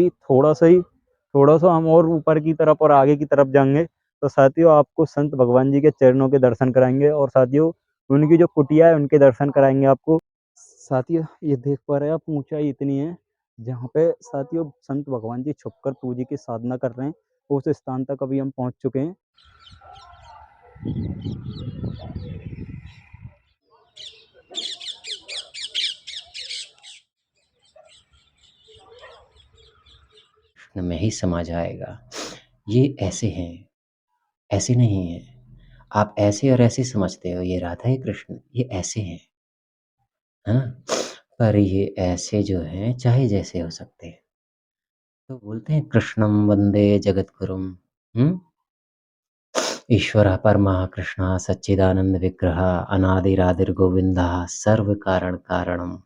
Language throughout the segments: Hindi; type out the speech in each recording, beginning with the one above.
थोड़ा सा हम और ऊपर की तरफ और आगे की तरफ जाएंगे तो साथियों आपको संत भगवान जी के चरणों के दर्शन कराएंगे और साथियों उनकी जो कुटिया है उनके दर्शन कराएंगे आपको। साथियों ये देख पा रहे हैं आप, ऊंचाई इतनी है जहाँ पे साथियों संत भगवान जी छुपकर पूजा की साधना कर रहे हैं। उस स्थान तक अभी हम पहुंच चुके हैं। में ही समा जाएगा। ये ऐसे हैं, ऐसे नहीं है। आप ऐसे और ऐसे समझते हो, ये राधा, ये कृष्ण, ये ऐसे हैं, हाँ। पर ये ऐसे जो हैं चाहे जैसे हो सकते हैं। तो बोलते हैं कृष्णम वंदे जगद्गुरुम। ईश्वरः परमः कृष्णः सच्चिदानंद विग्रह अनादिरादिर गोविंदा सर्व कारण कारणम,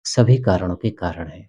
सभी कारणों के कारण है।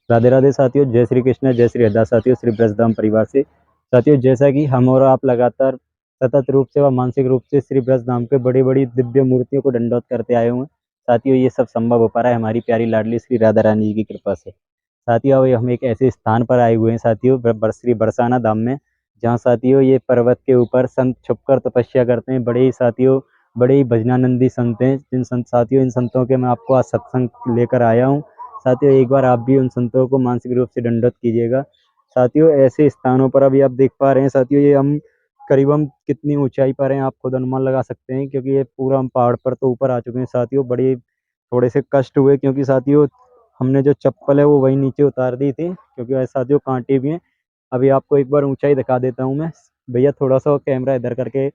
राधे राधे साथियों, जय श्री कृष्ण, जय श्री हरदास साथियों, श्री ब्रजधाम परिवार से। साथियों जैसा कि हम और आप लगातार सतत रूप से व मानसिक रूप से श्री ब्रजधाम के बड़ी बड़ी दिव्य मूर्तियों को दंडवत करते आए हुए हैं साथियों, ये सब संभव हो पा रहा है हमारी प्यारी लाडली श्री राधा रानी जी की कृपा से। साथियों अब हम एक ऐसे स्थान पर आए हुए हैं साथियों, श्री बरसाना धाम में, जहाँ साथियों ये पर्वत के ऊपर संत छुपकर तपस्या करते हैं। बड़े ही साथियों बड़े ही भजनानंदी संत हैं। जिन संत साथियों इन संतों के मैं आपको आज सत्संग लेकर आया हूँ। साथियों एक बार आप भी उन संतों को मानसिक रूप से दंडवत कीजिएगा। साथियों ऐसे स्थानों पर अभी आप देख पा रहे हैं साथियों, ये हम करीबन कितनी ऊंचाई पर हैं आप खुद अनुमान लगा सकते हैं, क्योंकि ये पूरा हम पहाड़ पर तो ऊपर आ चुके हैं साथियों। बड़े थोड़े से कष्ट हुए क्योंकि साथियों हमने जो चप्पल है वो वही नीचे उतार दी थी, क्योंकि ऐसे साथियों कांटे भी हैं। अभी आपको एक बार ऊंचाई दिखा देता हूँ मैं। भैया थोड़ा सा कैमरा इधर करके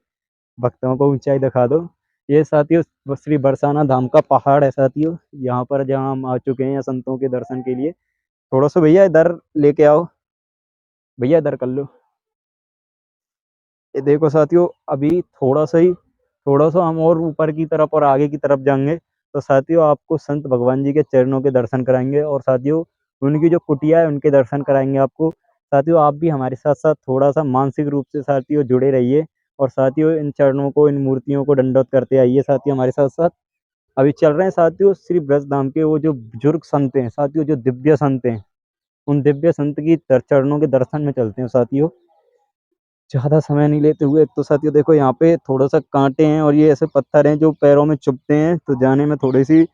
भक्तों को ऊंचाई दिखा दो। ये साथियों श्री बरसाना धाम का पहाड़ है साथियों, यहाँ पर जहाँ हम आ चुके हैं या संतों के दर्शन के लिए। थोड़ा सा भैया इधर लेके आओ, भैया इधर कर लो। ये देखो साथियों अभी थोड़ा सा हम और ऊपर की तरफ और आगे की तरफ जाएंगे तो साथियों आपको संत भगवान जी के चरणों के दर्शन कराएंगे और साथियों उनकी जो कुटिया है उनके दर्शन कराएंगे आपको। साथियों आप भी हमारे साथ साथ थोड़ा सा मानसिक रूप से साथियों जुड़े रहिए और साथियों इन चरणों को इन मूर्तियों को दंडवत करते आइए साथियों हमारे साथ साथ। अभी चल रहे हैं साथियों श्री ब्रज धाम के वो जो बुजुर्ग संत हैं साथियों, जो दिव्य संत हैं, उन दिव्य संत की चरणों के दर्शन में चलते हैं साथियों। ज़्यादा समय नहीं लेते हुए तो साथियों देखो यहाँ पे थोड़ा सा कांटे हैं और ये ऐसे पत्थर हैं जो पैरों में चुभते हैं, तो जाने में थोड़ी सी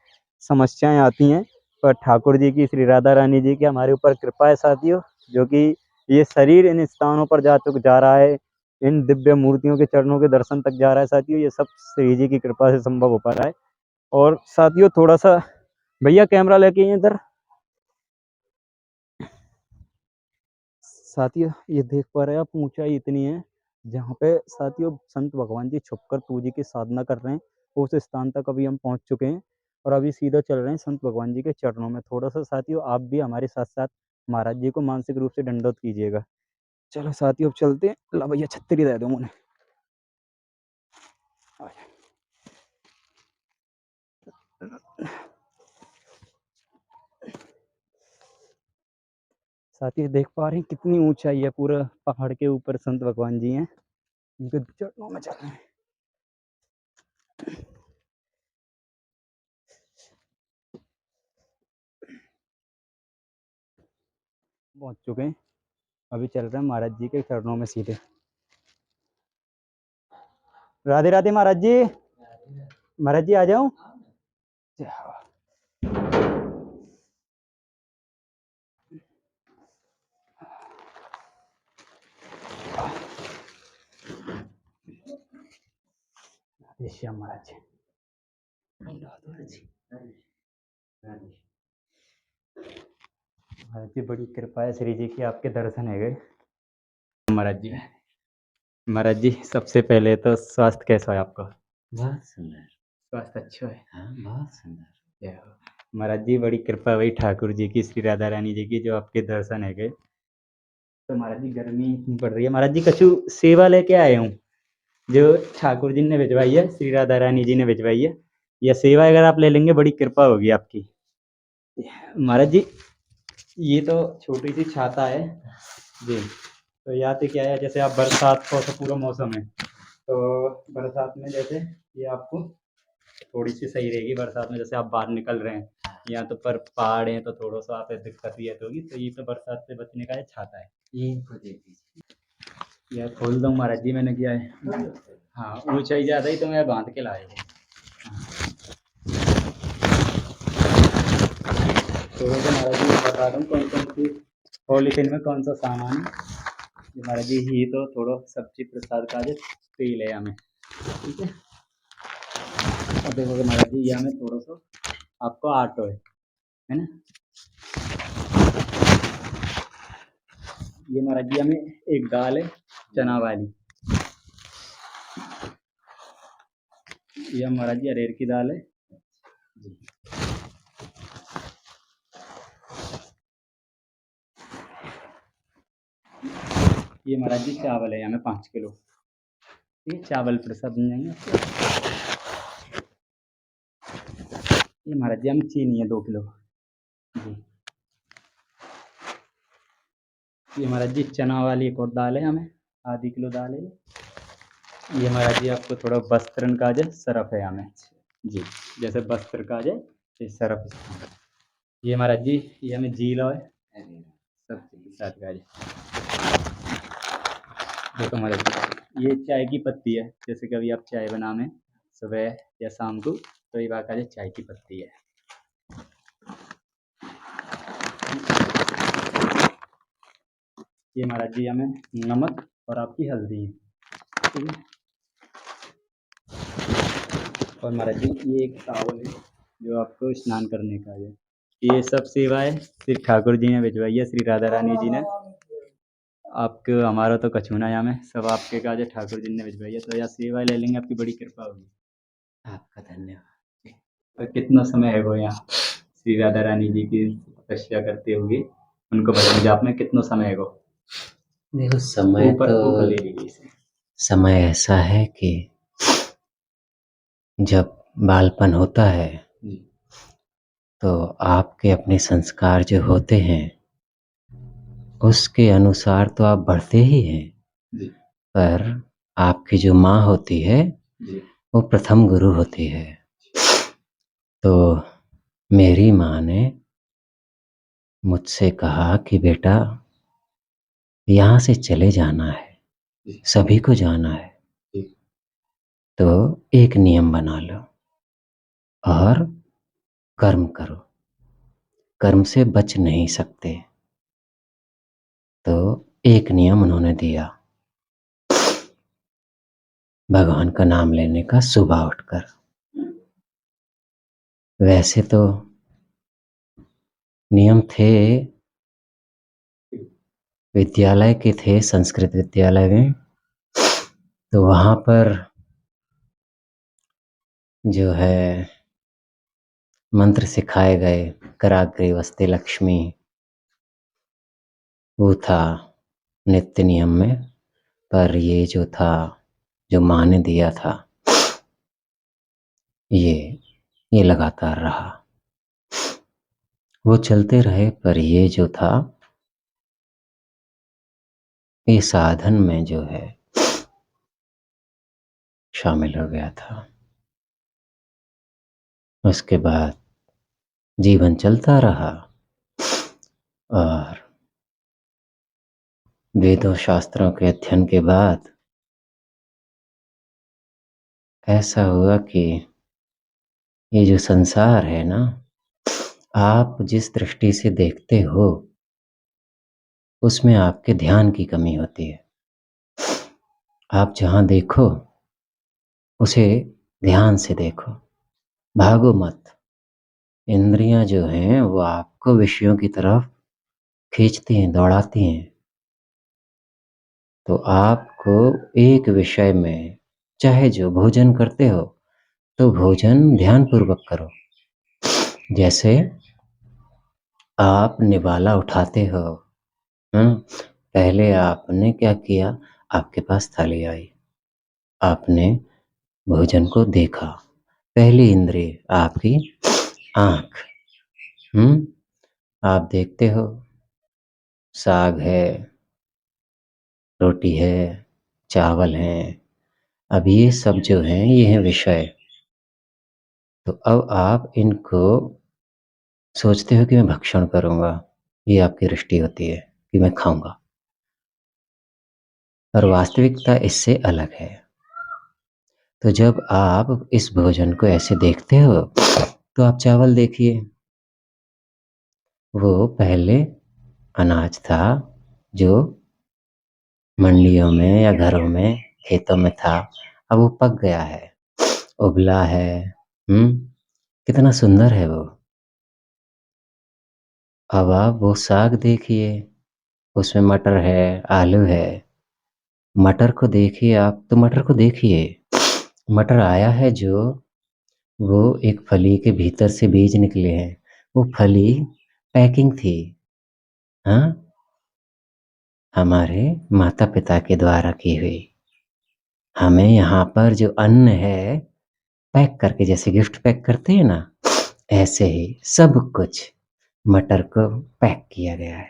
समस्याएं आती हैं। पर ठाकुर जी की श्री राधा रानी जी की हमारे ऊपर कृपा है साथियों, जो कि ये शरीर इन स्थानों पर जा रहा है, इन दिव्य मूर्तियों के चरणों के दर्शन तक जा रहा है साथियों, ये सब श्री जी की कृपा से संभव हो पा रहा है। और साथियों थोड़ा सा भैया कैमरा लेके आइए इधर। साथियों ये देख पा रहे हैं आप, ऊंचाई इतनी है जहाँ पे साथियों संत भगवान जी छुपकर पूजा की साधना कर रहे हैं। उस स्थान तक अभी हम पहुंच चुके हैं और अभी सीधा चल रहे हैं संत भगवान जी के चरणों में। थोड़ा सा साथियों आप भी हमारे साथ साथ महाराज जी को मानसिक रूप से दंडवत कीजिएगा। चलो साथियों अब चलते हैं। ला भैया छतरी दे दो मुझे। साथियों देख पा रहे हैं कितनी ऊंचाई है, पूरा पहाड़ के ऊपर संत भगवान जी हैं, उनके चरणों में चल रहे हैं। पहुंच चुके हैं, अभी चल रहे हैं महाराज जी के चरणों में सीधे। राधे राधे महाराज जी, महाराज जी आ जाऊं। श्याम महाराज महाराज जी बड़ी कृपा है श्री जी की, आपके दर्शन है गए। महाराज जी, महाराज जी सबसे पहले तो स्वास्थ्य कैसा है आपका? बहुत सुंदर। स्वास्थ्य अच्छा है। हाँ बहुत सुंदर। जय हो। महाराज जी बड़ी कृपा हुई ठाकुर जी की, श्री राधा रानी जी की, जो आपके दर्शन है गए। तो महाराज जी गर्मी इतनी पड़ रही है, महाराज जी कछु सेवा लेके आए हूँ जो ठाकुर जी ने भिजवाई है, श्री राधा रानी जी ने भिजवाई है। यह सेवा अगर आप ले लेंगे बड़ी कृपा होगी आपकी। महाराज जी ये तो छोटी सी छाता है जी। तो यहाँ पे क्या है, जैसे आप बरसात का तो पूरा मौसम है, तो बरसात में जैसे ये आपको थोड़ी सी सही रहेगी बरसात में, जैसे आप बाहर निकल रहे हैं, यहाँ तो पर पहाड़ हैं तो थोड़ा सा आप दिक्कत ये तो होगी, तो ये तो बरसात से बचने का है छाता है। ये इनको दे दीजिए। यह खोल दूँ महाराज जी, मैंने किया है। हाँ, ऊंचाई ज़्यादा ही तो मैं बांध के लाए थे। थोड़ा सा महाराज जी मैं बता दूँ कौन कौन सी पॉलीथीन में कौन सा सामान है। ये महाराज जी ही तो थोड़ा सब्जी प्रसाद का जो तेल है हमें, ठीक है। और देखोगे महाराज जी ये हमें थोड़ा सा आपको आटो है ना। ये महाराज जी हमें एक दाल है चना वाली, ये महाराज जी अरेर की दाल है जी। ये महाराज जी चावल है हमें 5 किलो, ये चावल प्रसाद बन जाएंगे आपके। ये महाराज जी हमें चीनी है 2 किलो जी। ये महाराज जी चना वाली एक और दाल है हमें, आधी किलो दाल है ये महाराज जी। आपको थोड़ा वस्त्रन का जो सरफ है हमें जी, जैसे वस्त्र का जो ये सरफ। ये महाराज जी ये हमें जीला है सब साथ का जी। देखो महाराज जी ये चाय की पत्ती है, जैसे कभी आप चाय बनाने सुबह या शाम को, तो ये बात है चाय की पत्ती है। ये महाराज जी हमें नमक और आपकी हल्दी है, ठीक है। और महाराज जी ये एक टावल है जो आपको स्नान करने का है। ये सब सेवाएं श्री ठाकुर जी ने भिजवाई है, श्री राधा रानी जी ने। आपको हमारा तो कछूना यहाँ में सब आपके काज है, ठाकुर जी ने भिजवाई है, तो यह सेवा ले लेंगे, आपकी बड़ी कृपा होगी। आपका धन्यवाद। तो कितना समय है वो यहाँ श्री राधा रानी जी की तपस्या करते हुए, उनको भजन जाप में कितना समय है वो? देखो समय ऊपर तो ले लीजिए इसे। समय ऐसा है कि जब बालपन होता है जी तो आपके अपने संस्कार जो होते हैं उसके अनुसार तो आप बढ़ते ही हैं, जी पर आपकी जो माँ होती है जी वो प्रथम गुरु होती है। तो मेरी माँ ने मुझसे कहा कि बेटा यहाँ से चले जाना है, जी सभी को जाना है, जी तो एक नियम बना लो और कर्म करो, कर्म से बच नहीं सकते। तो एक नियम उन्होंने दिया, भगवान का नाम लेने का सुबह उठकर। वैसे तो नियम थे, विद्यालय के थे, संस्कृत विद्यालय में, तो वहाँ पर जो है मंत्र सिखाए गए, कराग्रे वस्ते लक्ष्मी, वो था नित्य नियम में। पर ये जो था, जो माँ ने दिया था, ये लगातार रहा, वो चलते रहे। पर ये जो था, ये साधन में जो है शामिल हो गया था। उसके बाद जीवन चलता रहा और वेदों शास्त्रों के अध्ययन के बाद ऐसा हुआ कि ये जो संसार है ना, आप जिस दृष्टि से देखते हो उसमें आपके ध्यान की कमी होती है। आप जहाँ देखो उसे ध्यान से देखो, भागो मत। इंद्रियां जो हैं वो आपको विषयों की तरफ खींचती हैं, दौड़ाती हैं। तो आपको एक विषय में, चाहे जो भोजन करते हो तो भोजन ध्यानपूर्वक करो। जैसे आप निवाला उठाते हो, पहले आपने क्या किया, आपके पास थाली आई, आपने भोजन को देखा, पहली इंद्रिय आपकी आँख, आप देखते हो साग है, रोटी है, चावल हैं। अब ये सब जो हैं ये हैं विषय। तो अब आप इनको सोचते हो कि मैं भक्षण करूँगा, ये आपकी दृष्टि होती है कि मैं खाऊँगा। और वास्तविकता इससे अलग है। तो जब आप इस भोजन को ऐसे देखते हो, तो आप चावल देखिए, वो पहले अनाज था जो मंडियों में या घरों में, खेतों में था, अब वो पक गया है, उबला है, कितना सुंदर है वो। अब आप वो साग देखिए, उसमें मटर है, आलू है, मटर को देखिए आप, तो मटर को देखिए, मटर आया है जो, वो एक फली के भीतर से बीज निकले हैं, वो फली पैकिंग थी, हाँ? हमारे माता-पिता के द्वारा की हुई। हमें यहाँ पर जो अन्न है, पैक करके जैसे गिफ्ट पैक करते हैं ना, ऐसे ही सब कुछ मटर को पैक किया गया है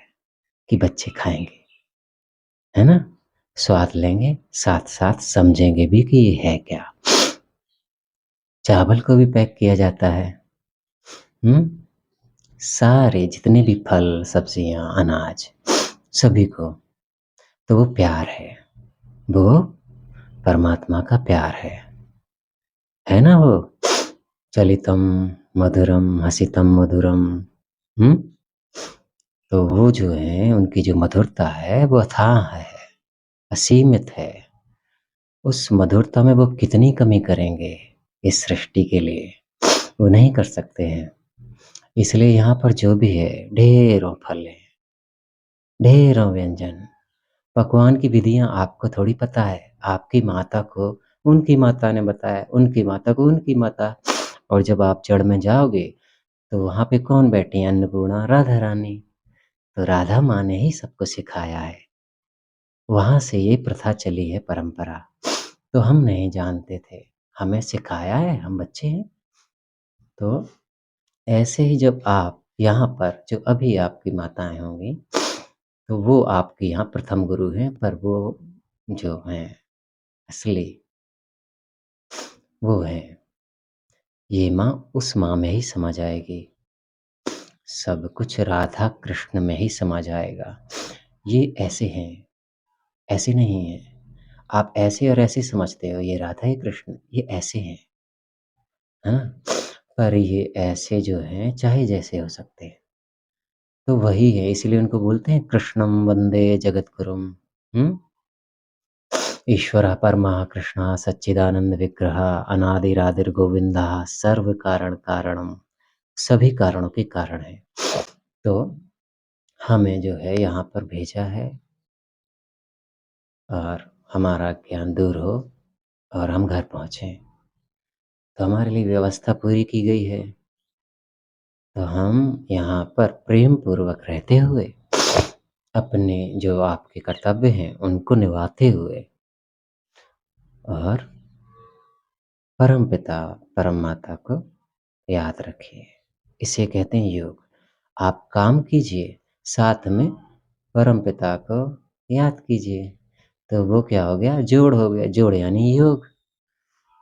कि बच्चे खाएँगे, है ना? स्वाद लेंगे, साथ-साथ समझेंगे भी कि ये है क्या। चावल को भी पैक किया जाता है, हुँ? सारे जितने भी फल, सब्जियाँ, अनाज, सभी को। तो वो प्यार है, वो परमात्मा का प्यार है ना वो? चलितम मधुरम हसितम मधुरम, हुँ? तो वो जो है, उनकी जो मधुरता है, वो अथाह है, असीमित है। उस मधुरता में वो कितनी कमी करेंगे इस सृष्टि के लिए, वो नहीं कर सकते हैं। इसलिए यहाँ पर जो भी है, ढेरों फल हैं, ढेरों व्यंजन। पकवान की विधियाँ आपको थोड़ी पता है, आपकी माता को उनकी माता ने बताया, उनकी माता को उनकी माता। और जब आप जड़ में जाओगे, तो वहाँ पे कौन बैठी हैं? अन्नपूर्णा राधा रानी। तो राधा माँ ने ही सबको सिखाया है, वहाँ से ये प्रथा चली है, परंपरा। तो हम नहीं जानते थे, हमें सिखाया है, हम बच्चे हैं। तो ऐसे ही जब आप यहाँ पर, जो अभी आपकी माताएँ होंगी, तो वो आपके यहाँ प्रथम गुरु हैं, पर वो जो हैं असली, वो हैं, ये माँ उस माँ में ही समा जाएगी। सब कुछ राधा कृष्ण में ही समा जाएगा। ये ऐसे हैं, ऐसे नहीं हैं। आप ऐसे और ऐसे समझते हो, ये राधा ही कृष्ण, ये ऐसे हैं, है ना? पर ये ऐसे जो हैं, चाहे जैसे हो सकते हैं। तो वही है, इसीलिए उनको बोलते हैं कृष्णं वंदे जगद्गुरुम, हुँ? ईश्वरः परमः कृष्णः सच्चिदानंद विग्रहः अनादिरादिर्गोविन्दः सर्व कारण कारणम, सभी कारणों के कारण है। तो हमें जो है यहाँ पर भेजा है, और हमारा ज्ञान दूर हो और हम घर पहुँचे, तो हमारे लिए व्यवस्था पूरी की गई है। तो हम यहाँ पर प्रेम पूर्वक रहते हुए, अपने जो आपके कर्तव्य हैं उनको निभाते हुए, और परमपिता परम माता को याद रखिए। इसे कहते हैं योग। आप काम कीजिए, साथ में परमपिता को याद कीजिए, तो वो क्या हो गया? जोड़ हो गया। जोड़ यानी योग।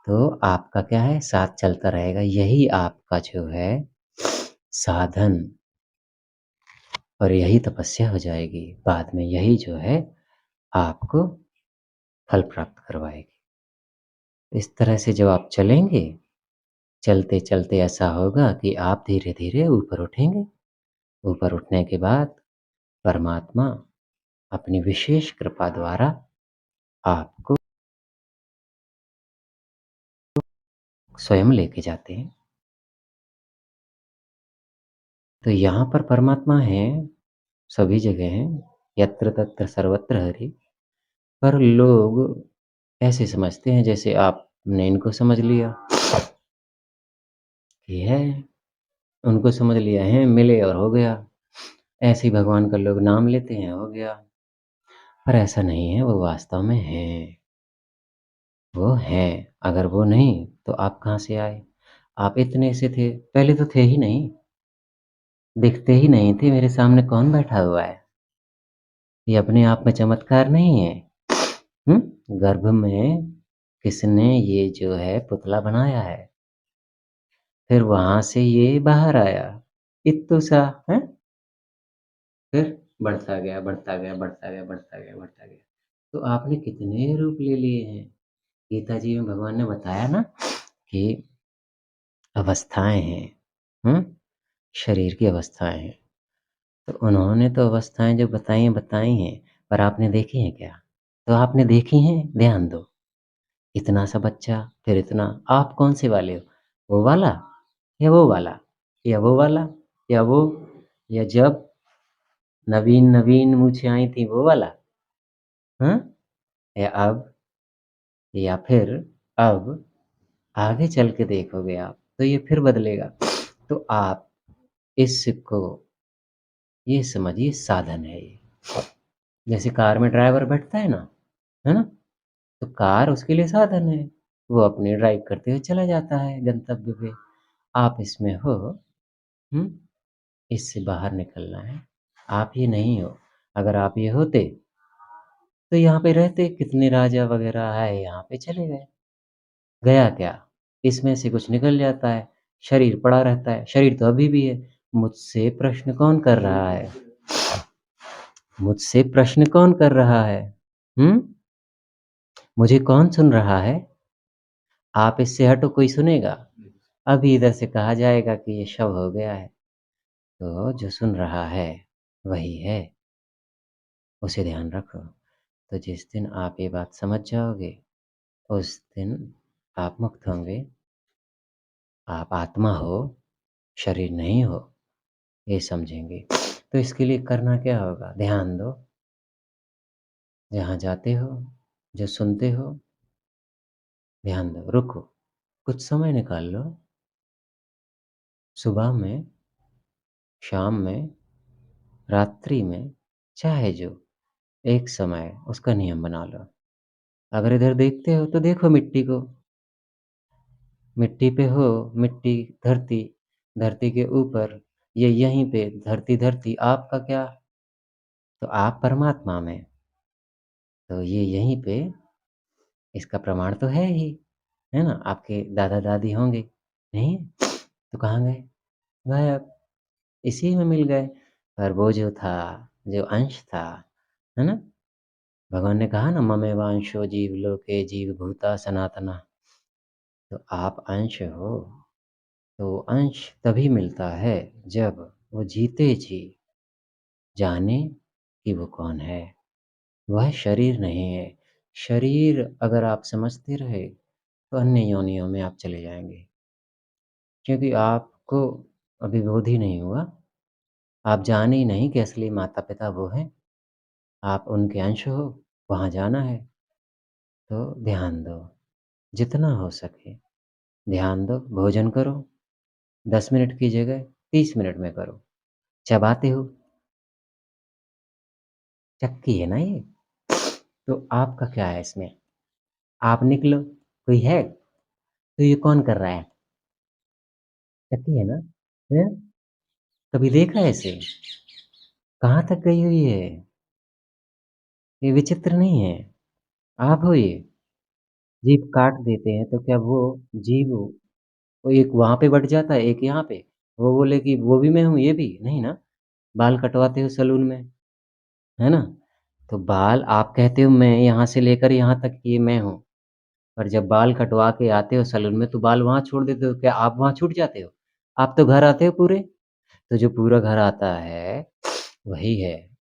तो आपका क्या है? साथ चलता रहेगा। यही आपका जो है साधन, और यही तपस्या हो जाएगी। बाद में यही जो है आपको फल प्राप्त करवाएगी। इस तरह से जब आप चलेंगे, चलते-चलते ऐसा होगा कि आप धीरे-धीरे ऊपर उठेंगे। ऊपर उठने के बाद परमात्मा अपनी विशेष कृपा द्वारा आपको स्वयं लेके जाते हैं। तो यहाँ पर परमात्मा हैं, सभी जगह हैं, यत्र तत्र सर्वत्र हरि। पर लोग ऐसे समझते हैं जैसे आपने इनको समझ लिया कि है, उनको समझ लिया है, मिले और हो गया। ऐसे ही भगवान का लोग नाम लेते हैं, हो गया। पर ऐसा नहीं है, वो वास्तव में हैं। वो हैं, अगर वो नहीं तो आप कहाँ से आए? आप इतने से थे, पहले तो थे ही नहीं, दिखते ही नहीं थे। मेरे सामने कौन बैठा हुआ है? ये अपने आप में चमत्कार नहीं है? हुँ? गर्भ में किसने ये जो है पुतला बनाया है? फिर वहाँ से ये बाहर आया, इत्तू सा, हैं? फिर बढ़ता गया, बढ़ता गया, बढ़ता गया, बढ़ता गया, बढ़ता गया। तो आपने कितने रूप ले लिए हैं। गीता जी में भगवान ने बताया ना कि अवस्थाएँ हैं, शरीर की अवस्थाएँ हैं। तो उन्होंने तो अवस्थाएँ जो बताई हैं, बताई हैं, पर आपने देखी हैं क्या? तो आपने देखी हैं? ध्यान दो। इतना सा बच्चा, फिर इतना, आप कौन-से वाले हो? वो वाला या वो वाला? या वो वाला या वो, या जब नवीन-नवीन मूँछें आई थी वो वाला? हाँ? या अब, या फिर अब आगे चल के देखोगे आप, तो ये फिर बदलेगा। तो आप इसको ये समझिए साधन है ये। जैसे कार में ड्राइवर बैठता है ना? तो कार उसके लिए साधन है। वो अपनी ड्राइव करते हुए चला जाता है गंतव्य पे। आप इसमें हो, हुँ? इससे बाहर निकलना है। आप ये नहीं हो। अगर आप ये होते, तो यहाँ पे रहते, कितने राजा वग़ैरह आए यहाँ पे चले गए। गया क्या? इसमें से कुछ निकल जाता है, शरीर पड़ा रहता है, शरीर तो अभी भी है। मुझसे प्रश्न कौन कर रहा है? मुझसे प्रश्न कौन कर रहा है? हुँ? मुझे कौन सुन रहा है? आप इससे हटो, कोई सुनेगा? अभी इधर से कहा जाएगा कि ये शव हो गया है, तो जो सुन रहा है, वही है, उसे ध्यान रखो। तो जिस दिन आप ये बात समझ जाओगे, उस दिन आप मुक्त होंगे, आप आत्मा हो, शरीर नहीं हो, ये समझेंगे। तो इसके लिए करना क्या होगा? ध्यान दो, जहाँ जाते हो, जो सुनते हो, ध्यान दो, रुको, कुछ समय निकाल लो, सुबह में, शाम में, रात्रि में, चाहे जो, एक समय उसका नियम बना लो। अगर इधर देखते हो तो देखो मिट्टी को, मिट्टी पे हो, मिट्टी, धरती, धरती के ऊपर, ये यहीं पे धरती, धरती, आपका क्या? तो आप परमात्मा में, तो ये यहीं पे, इसका प्रमाण तो है ही, है ना? आपके दादा-दादी होंगे, नहीं? तो कहाँ गए? गायब, इसी में मिल गए। पर वो जो था, जो अंश था, है ना? भगवान ने कहा ना, ममेवांशो जीवलोके जीवभूता सनातनः। तो आप अंश हो, तो अंश तभी मिलता है जब वो जीते जी जाने कि वो कौन है। वह शरीर नहीं है। शरीर अगर आप समझते रहे, तो अन्य योनियों में आप चले जाएँगे। क्योंकि आपको अभी बोध ही नहीं हुआ। आप जाने ही नहीं कि असली माता-पिता वो हैं। आप उनके अंश हो, वहाँ जाना है। तो ध्यान दो, जितना हो सके ध्यान दो, भोजन करो, 10 मिनट की जगह 30 मिनट में करो। चबाते हो, चक्की है ना ये, तो आपका क्या है इसमें? आप निकलो, कोई है? तो ये कौन कर रहा है? चक्की है ना? हैं? कभी देखा है इसे? कहाँ तक गई हुई है? ये विचित्र नहीं है, आप हो ये। जीभ काट देते हैं तो क्या वो जीभ, वो एक वहाँ पे बँट जाता है, एक यहाँ पे। वो बोले कि वो भी मैं हूँ, ये भी? नहीं ना। बाल कटवाते हो सैलून में, है ना? तो बाल आप कहते हो मैं यहाँ से लेकर यहाँ तक ये मैं हूँ, पर जब बाल कटवा के आते हो सैलून में तो बाल वहाँ छोड़ देते हो, क्या आप वहाँ छूट जाते हो? आप तो घर आते हो पूरे। तो जो पूरा घर आता है, वही है,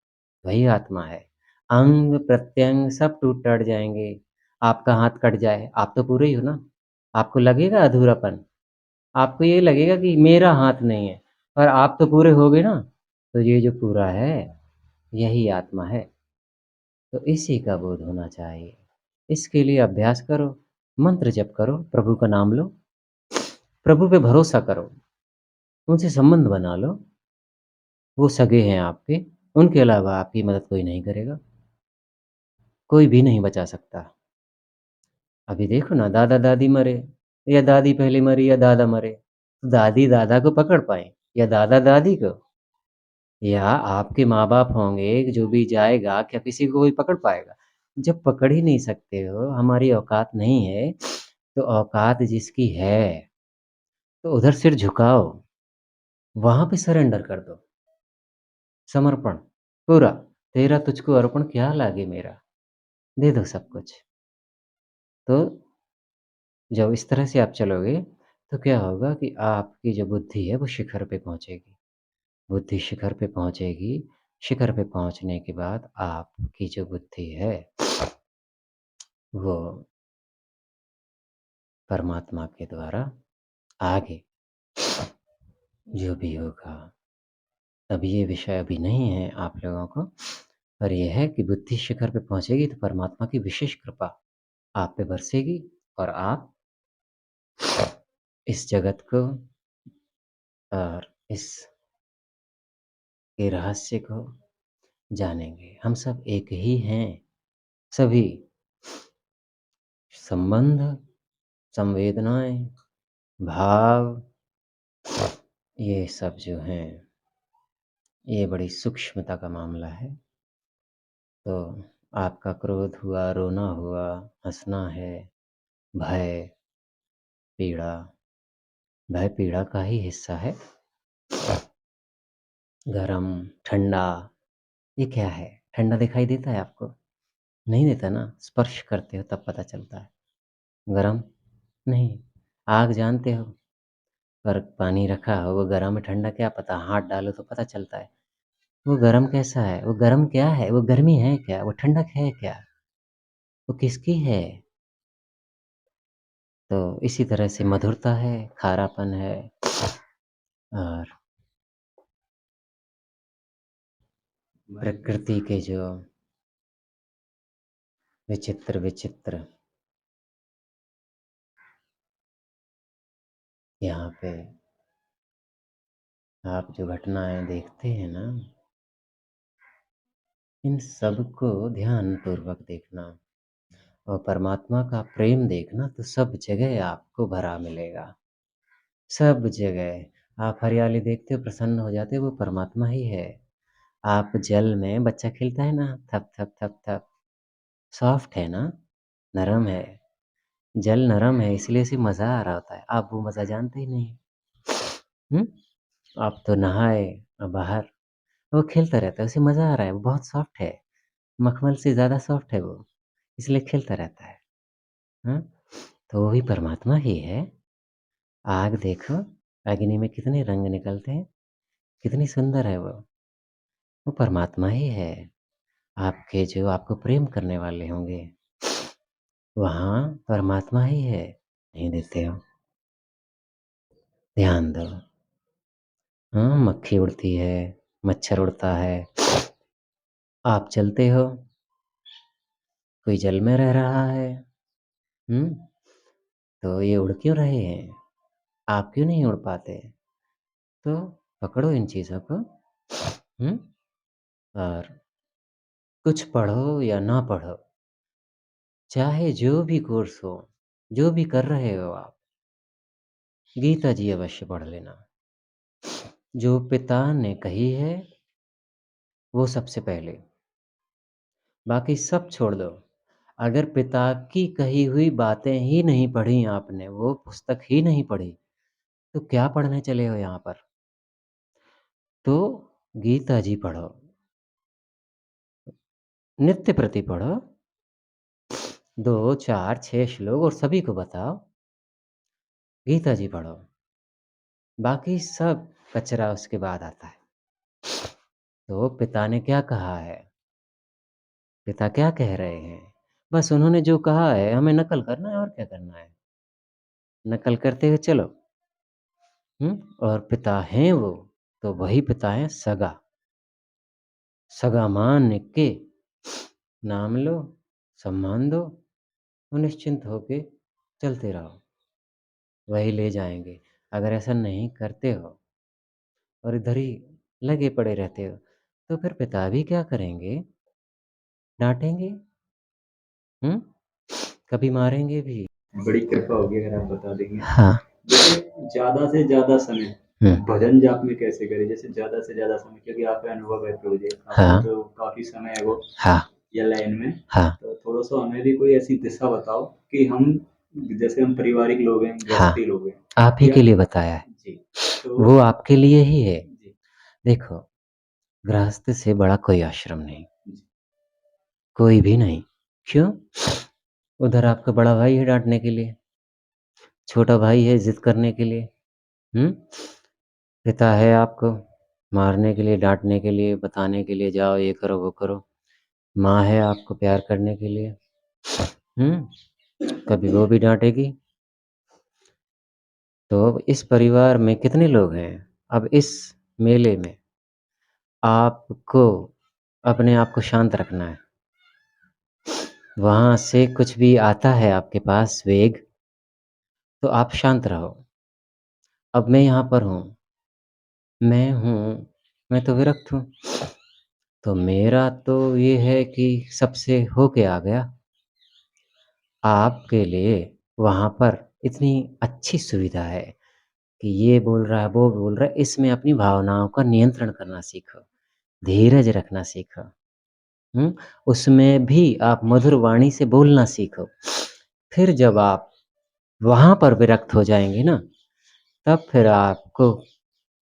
वही आत्मा है। अंग-प्रत्यंग सब टूट-टाट जाएँगे। आपका हाथ कट जाए, आप तो पूरे ही हो ना। आपको लगेगा अधूरापन, आपको ये लगेगा कि मेरा हाथ नहीं है, पर आप तो पूरे हो गए ना। तो ये जो पूरा है, यही आत्मा है। तो इसी का बोध होना चाहिए। इसके लिए अभ्यास करो, मंत्र जप करो, प्रभु का नाम लो, प्रभु पे भरोसा करो, उनसे संबंध बना लो। वो सगे हैं आपके, उनके अलावा आपकी मदद कोई नहीं करेगा, कोई भी नहीं बचा सकता। अभी देखो ना, दादा-दादी मरे, या दादी पहले मरी या दादा मरे, तो दादी दादा को पकड़ पाएँ या दादा दादी को? या आपके माँ-बाप होंगे, जो भी जाएगा, क्या किसी को कोई पकड़ पाएगा? जब पकड़ ही नहीं सकते हो, हमारी औकात नहीं है, तो औकात जिसकी है, तो उधर सिर झुकाओ, वहाँ पे सरेंडर कर दो, समर्पण पूरा, तेरा तुझको अर्पण क्या लागे मेरा, दे दो सब कुछ। तो जब इस तरह से आप चलोगे, तो क्या होगा कि आपकी जो बुद्धि है वो शिखर पे पहुँचेगी। बुद्धि शिखर पे पहुँचेगी, शिखर पे पहुँचने के बाद आपकी जो बुद्धि है, वो परमात्मा के द्वारा आगे जो भी होगा, अब ये विषय अभी नहीं है आप लोगों को, पर ये है कि बुद्धि शिखर पे पहुँचेगी तो परमात्मा की विशेष कृपा आप पे बरसेगी और आप इस जगत को और इस के रहस्य को जानेंगे। हम सब एक ही हैं, सभी संबंध, संवेदनाएँ, भाव, ये सब जो हैं, ये बड़ी सूक्ष्मता का मामला है। तो आपका क्रोध हुआ, रोना हुआ, हँसना है, भय, पीड़ा, भय पीड़ा का ही हिस्सा है। गरम, ठंडा, ये क्या है? ठंडा दिखाई देता है आपको? नहीं देता ना, स्पर्श करते हो तब पता चलता है। गरम? नहीं। आग जानते हो, पर पानी रखा हो वो गरम है ठंडा क्या पता, हाथ डालो तो पता चलता है। वो गरम कैसा है? वो गरम क्या है? वो गर्मी है क्या? वो ठंडक है क्या? वो किसकी है? तो इसी तरह से मधुरता है, खारापन है और प्रकृति के जो विचित्र यहाँ पे आप जो घटनाएँ देखते हैं ना, इन सब को ध्यानपूर्वक देखना और परमात्मा का प्रेम देखना तो सब जगह आपको भरा मिलेगा। सब जगह आप हरियाली देखते हो, प्रसन्न हो जाते हो, वो परमात्मा ही है। आप जल में बच्चा खेलता है ना, थप थप थप थप, सॉफ्ट है ना, नरम है। जल नरम है इसलिए उसे मज़ा आ रहा होता है, आप वो मज़ा जानते ही नहीं। आप तो नहाए बाहर, वो खेलता रहता है, उसे मज़ा आ रहा है, वो बहुत सॉफ्ट है, मखमल से ज़्यादा सॉफ्ट है वो, इसलिए खेलता रहता है। हाँ? तो वो भी परमात्मा ही है। आग देखो, अग्नि में कितने रंग निकलते हैं, कितनी सुंदर है वो परमात्मा ही है। आपके जो आपको प्रेम करने वाले होंगे, वहाँ परमात्मा ही है। नहीं देते हो, ध्यान दो। हाँ, मक्खी उड़ती है, मच्छर उड़ता है, आप चलते हो, कोई जल में रह रहा है, हुँ? तो ये उड़ क्यों रहे हैं? आप क्यों नहीं उड़ पाते? तो पकड़ो इन चीज़ों को, हुँ? और कुछ पढ़ो या ना पढ़ो, चाहे जो भी कोर्स हो, जो भी कर रहे हो आप, गीता जी अवश्य पढ़ लेना। जो पिता ने कही है, वो सबसे पहले, बाकी सब छोड़ दो। अगर पिता की कही हुई बातें ही नहीं पढ़ी आपने, वो पुस्तक ही नहीं पढ़ी, तो क्या पढ़ने चले हो यहाँ पर? तो गीता जी पढ़ो, नित्य प्रति पढ़ो, 2, 4, 6 श्लोक और सभी को बताओ, गीता जी पढ़ो, बाकी सब कचरा उसके बाद आता है। तो पिता ने क्या कहा है? पिता क्या कह रहे हैं? बस उन्होंने जो कहा है हमें नकल करना है और क्या करना है? नकल करते हुए चलो, और पिता हैं वो, तो वही पिता हैं सगा। सगा मान के नाम लो, सम्मान दो और निश्चिंत होके चलते रहो, वही ले जाएँगे। अगर ऐसा नहीं करते हो और इधर ही लगे पड़े रहते हो, तो फिर पिता भी क्या करेंगे? डाँटेंगे, हुँ? कभी मारेंगे भी। बड़ी कृपा होगी अगर आप बता देंगे। हाँ। जैसे ज़्यादा से ज़्यादा समय हुँ। भजन जाप में कैसे करें? जैसे ज़्यादा से ज़्यादा समय, क्योंकि आपका अनुभव है प्रभु जी, हाँ। आपको तो काफ़ी समय है वो हाँ। या लाइन में, हाँ। तो थोड़ा-सा हमें भी कोई ऐसी दिशा बताओ कि हम जैसे हम पारिवारिक लोग हैं, हाँ, गृहस्थी लोग हैं आप ही या के लिए बताया है। जी, तो वो आपके लिए ही है। जी, देखो, गृहस्थ से बड़ा कोई आश्रम नहीं, जी, कोई भी नहीं। क्यों? उधर आपका बड़ा भाई है डाँटने के लिए, छोटा भाई है ज़िद करने के लिए, हुँ? पिता है आपको मारने के लिए, डाँटने के लिए, बताने के लिए, जाओ ये करो, वो करो। माँ है आपको प्यार करने के लिए, हुँ? कभी वो भी डाँटेगी। तो अब इस परिवार में कितने लोग हैं? अब इस मेले में आपको अपने आप को शांत रखना है। वहाँ से कुछ भी आता है आपके पास वेग, तो आप शांत रहो। अब मैं यहाँ पर हूँ, मैं तो विरक्त हूँ। तो मेरा तो ये है कि सबसे होके आ गया। आपके लिए वहाँ पर इतनी अच्छी सुविधा है कि ये बोल रहा है, वो बोल रहा है, इसमें अपनी भावनाओं का नियंत्रण करना सीखो, धीरज रखना सीखो। हुँ? उसमें भी आप मधुर वाणी से बोलना सीखो। फिर जब आप वहाँ पर विरक्त हो जाएँगे ना, तब फिर आपको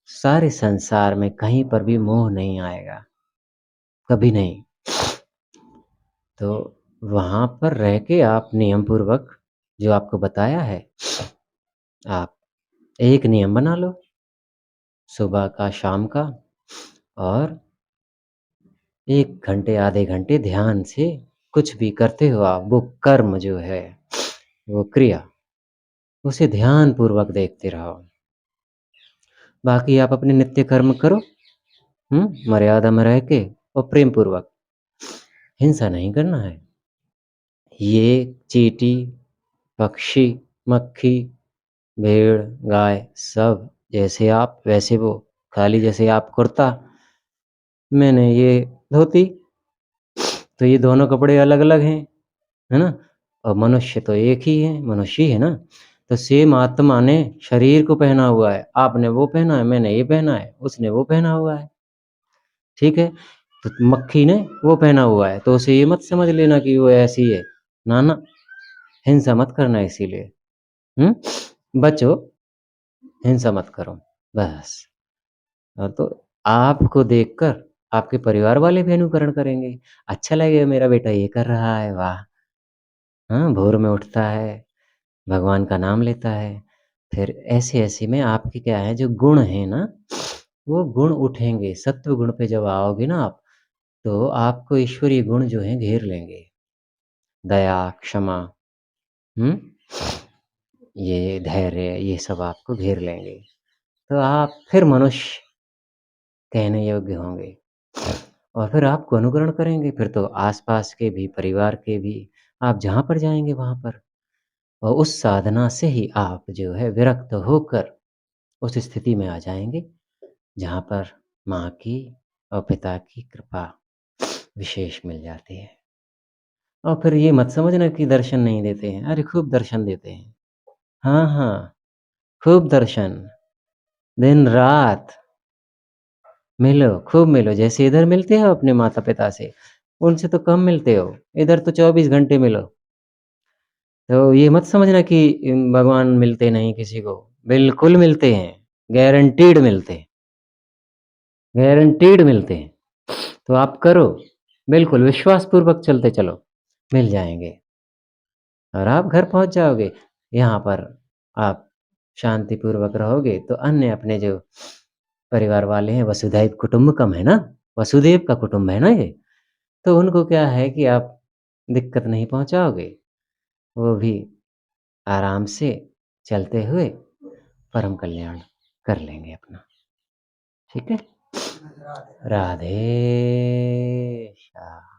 सारे संसार में कहीं पर भी मोह नहीं आएगा, कभी नहीं। तो वहाँ पर रह के आप नियम पूर्वक जो आपको बताया है, आप एक नियम बना लो, सुबह का, शाम का और 1 घंटे, आधे घंटे ध्यान से कुछ भी करते हो आप, वो कर्म जो है, वो क्रिया, उसे ध्यानपूर्वक देखते रहो। बाकी आप अपने नित्य कर्म करो, मर्यादा में रह के और प्रेम पूर्वक। हिंसा नहीं करना है। ये चींटी, पक्षी, मक्खी, भेड़, गाय सब जैसे आप वैसे वो। खाली जैसे आप कुर्ता, मैंने ये धोती, तो ये दोनों कपड़े अलग-अलग हैं, है ना? और मनुष्य तो एक ही है, मनुष्य ही है ना? तो सेम आत्मा ने शरीर को पहना हुआ है। आपने वो पहना है, मैंने ये पहना है, उसने वो पहना हुआ है। ठीक है? तो मक्खी ने वो पहना हुआ है, तो उसे ये मत समझ लेना कि वो ऐसी है। ना, ना, हिंसा मत करना इसीलिए। हुँ? बचो, हिंसा मत करो, बस। तो आपको देखकर आपके परिवार वाले भी अनुकरण करेंगे। अच्छा लगेगा मेरा बेटा ये कर रहा है, वाह! हाँ, भोर में उठता है, भगवान का नाम लेता है। फिर ऐसे-ऐसे में आपके क्या है जो गुण हैं ना, वो गुण उठेंगे। सत्व गुण पे जब आओगे ना आप, तो आपको ईश्वरीय गुण जो हैं घेर लेंगे। दया, क्षमा, हुँ? ये धैर्य, ये सब आपको घेर लेंगे। तो आप फिर मनुष्य कहने योग्य होंगे और फिर आपको अनुकरण करेंगे। फिर तो आस-पास के भी, परिवार के भी, आप जहाँ पर जाएँगे वहाँ पर और उस साधना से ही आप जो है विरक्त होकर उस स्थिति में आ जाएँगे, जहाँ पर माँ की और पिता की कृपा विशेष मिल जाती है। और फिर ये मत समझना कि दर्शन नहीं देते हैं, अरे खूब दर्शन देते हैं। हाँ, हाँ, खूब दर्शन, दिन-रात मिलो, खूब मिलो। जैसे इधर मिलते हो अपने माता-पिता से, उनसे तो कम मिलते हो, इधर तो 24 घंटे मिलो। तो ये मत समझना कि भगवान मिलते नहीं किसी को, बिल्कुल मिलते हैं, गारंटीड मिलते हैं, गारंटीड मिलते हैं। तो आप करो, बिल्कुल विश्वासपूर्वक चलते चलो, मिल जाएँगे और आप घर पहुँच जाओगे। यहाँ पर आप शांतिपूर्वक रहोगे तो अन्य अपने जो परिवार वाले हैं, वसुधैव कुटुम्बकम है ना, वसुदेव का कुटुंब है ना ये, तो उनको क्या है कि आप दिक्कत नहीं पहुँचाओगे, वो भी आराम से चलते हुए परम कल्याण कर लेंगे अपना। ठीक है? राधे श्याम।